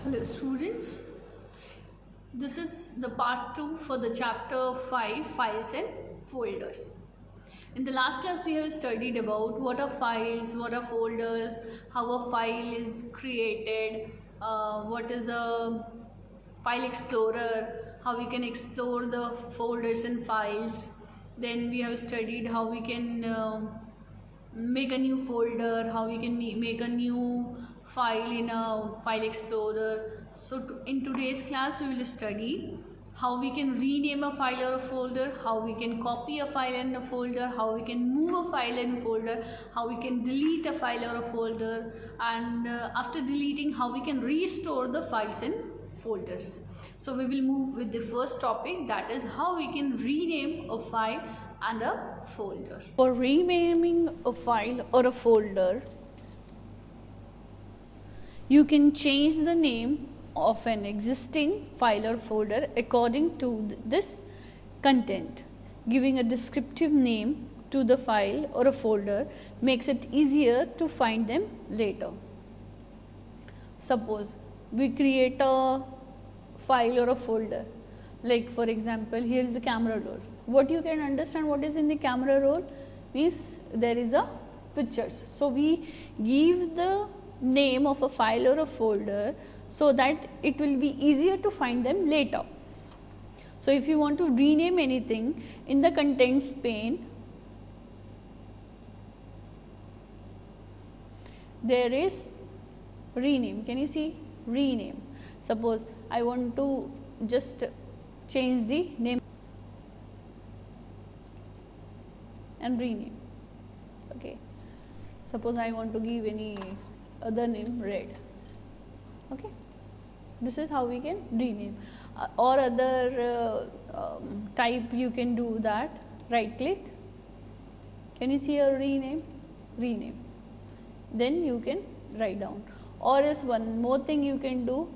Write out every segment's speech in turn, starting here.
Hello students, this is the part 2 for the chapter 5 files and folders. In the last class we have studied about what are files, what are folders, how a file is created, what is a file explorer, how we can explore the folders and files. Then we have studied how we can make a new folder, how we can make a new file in a file explorer. So in today's class we will study how we can rename a file or a folder, how we can copy a file and a folder, how we can move a file and a folder, how we can delete a file or a folder, and after deleting how we can restore the files and folders. So we will move with the first topic, that is how we can rename a file and a folder. For renaming a file or a folder, you can change the name of an existing file or folder according to this content. Giving a descriptive name to the file or a folder makes it easier to find them later. Suppose we create a file or a folder, like for example here is the camera roll. What you can understand what is in the camera roll means there is a pictures. So we give the name of a file or a folder so that it will be easier to find them later. So if you want to rename anything in the contents pane, there is rename. Can you see rename? Suppose I want to just change the name and rename. Okay, suppose I want to give any other name red. Okay, this is how we can rename, or other type you can do that. Right click, can you see a rename? Rename, then you can write down. Or is one more thing you can do,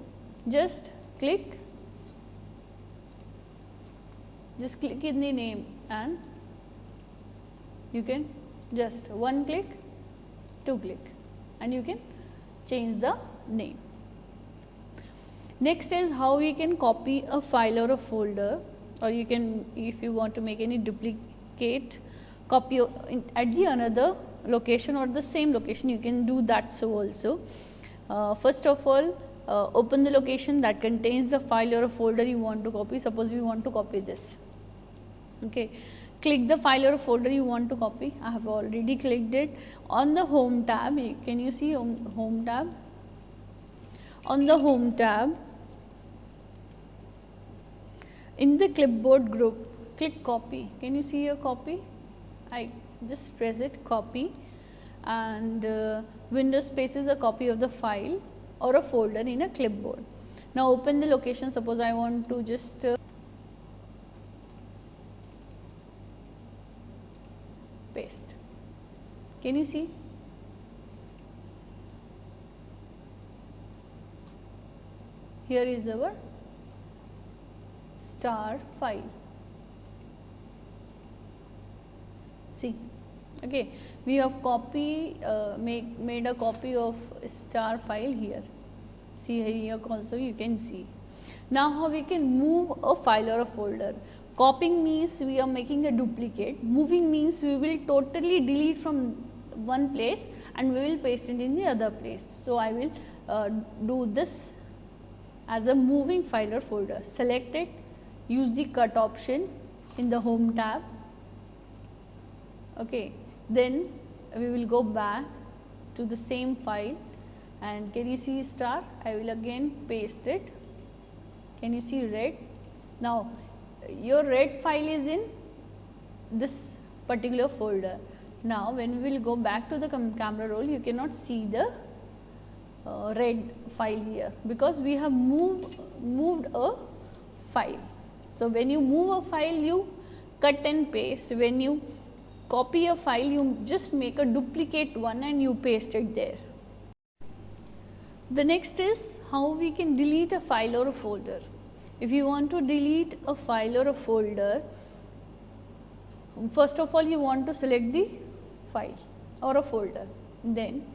just click in the name and you can just one click, two click, and you can change the name. Next is how we can copy a file or a folder, or you can, if you want to make any duplicate copy at the another location or the same location, you can do that. So also first of all, open the location that contains the file or a folder you want to copy. Suppose we want to copy this. Okay, click the file or a folder you want to copy. I have already clicked it. On the home tab, can you see home tab? On the home tab, in the clipboard group, click copy. Can you see a copy? I just press it, copy, and Windows spaces a copy of the file or a folder in a clipboard. Now open the location. Suppose I want to just paste. Can you see? Here is our star file. See, okay, we have made a copy of star file here. See here also you can see. Now how we can move a file or a folder. Copying means we are making a duplicate. Moving means we will totally delete from one place and we will paste it in the other place. So I will do this as a moving file or folder. Select it, use the cut option in the home tab. Okay, then we will go back to the same file, and can you see star? I will again paste it. Can you see red? Now your red file is in this particular folder. Now when we will go back to the camera roll, you cannot see the red file here because we have moved a file. So when you move a file, you cut and paste. When you copy a file, you just make a duplicate one and you paste it there. The next is how we can delete a file or a folder. If you want to delete a file or a folder, first of all you want to select the file or a folder, then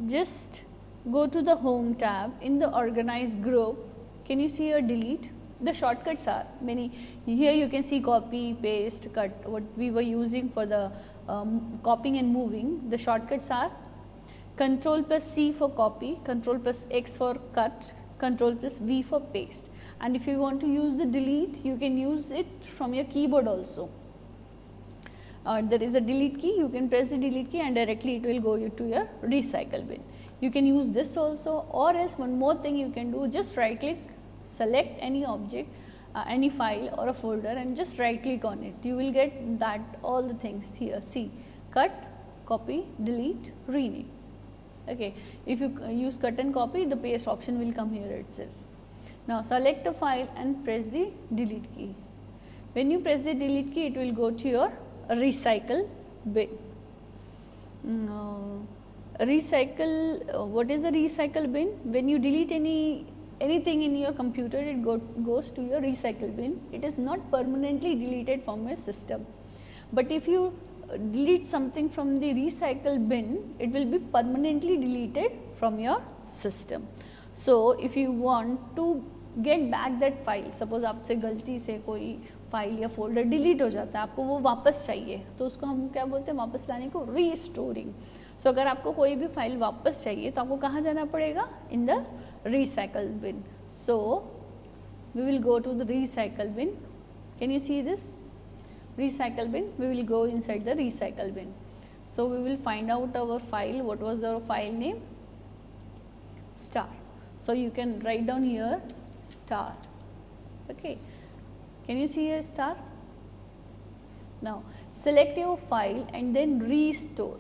just go to the home tab. In the organized group, can you see a delete? The shortcuts are many. Here you can see copy, paste, cut, what we were using for the copying and moving. The shortcuts are Control plus C for copy, Control plus X for cut, Control plus V for paste. And if you want to use the delete, you can use it from your keyboard also. There is a delete key, you can press the delete key and directly it will go to your recycle bin. You can use this also, or else one more thing you can do, just right click, select any object, any file or a folder and just right click on it. You will get that all the things here. See, cut, copy, delete, rename. Okay, if you use cut and copy, the paste option will come here itself. Now select a file and press the delete key. When you press the delete key, it will go to your recycle bin. What is the recycle bin? When you delete anything in your computer, it goes to your recycle bin. It is not permanently deleted from your system. But if you delete something from the recycle bin, it will be permanently deleted from your system. So if you want to get back that file, suppose आपसे गलती से कोई file या folder delete हो जाता है, आपको वो वापस चाहिए, तो उसको हम क्या बोलते हैं, वापस लाने को रीस्टोरिंग. सो अगर आपको कोई भी फाइल वापस चाहिए तो आपको कहाँ जाना पड़ेगा, in the recycle bin. So we will go to the recycle bin. Can you see this recycle bin? We will go inside the recycle bin. So we will find out our file. What was our file name? Star. So you can write down here star. Okay, can you see a star? Now select your file and then restore.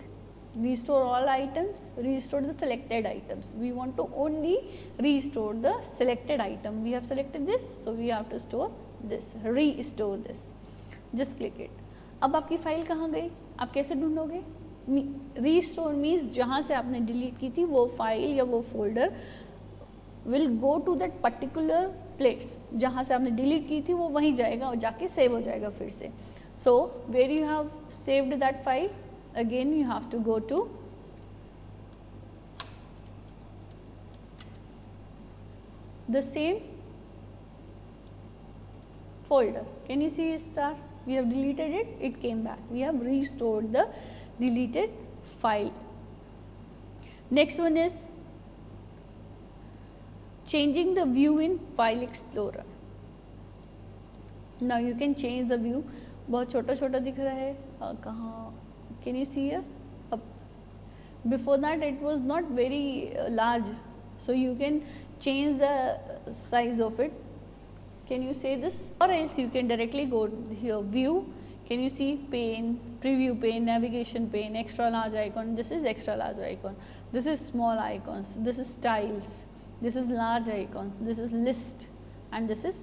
Restore all items, restore the selected items. We want to only restore the selected item. We have selected this, so we have to store this, restore this. Just click it. अब आपकी file कहाँ गई, आप कैसे ढूंढोगे? Restore means जहाँ से आपने delete की थी वो फाइल या वो folder will go to that particular place. जहाँ से आपने डिलीट की थी वो वहीं जाएगा और जाके सेव हो जाएगा फिर से. So where you have saved that file, again you have to go to the same folder. Can you see a star? We have deleted it, it came back. We have restored the deleted file. Next one is changing the view in File Explorer. Now you can change the view. बहुत छोटा छोटा दिख रहा है, कहाँ? Can you see here? Before that it was not very large, so you can change the size of it. Can you say this? Or else you can directly go here, view. Can you see pane, preview pane, navigation pane, extra large icon? This is extra large icon. This is small icons. This is styles. This is large icons. This is list, and this is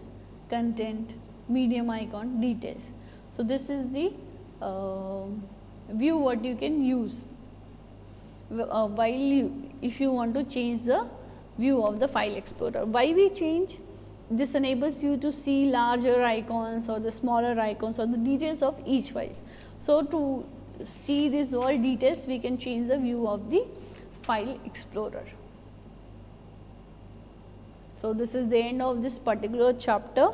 content, medium icon, details. So this is the view what you can use if you want to change the view of the File Explorer. Why we change? This enables you to see larger icons or the smaller icons or the details of each file. So to see these all details, we can change the view of the File Explorer. So this is the end of this particular chapter.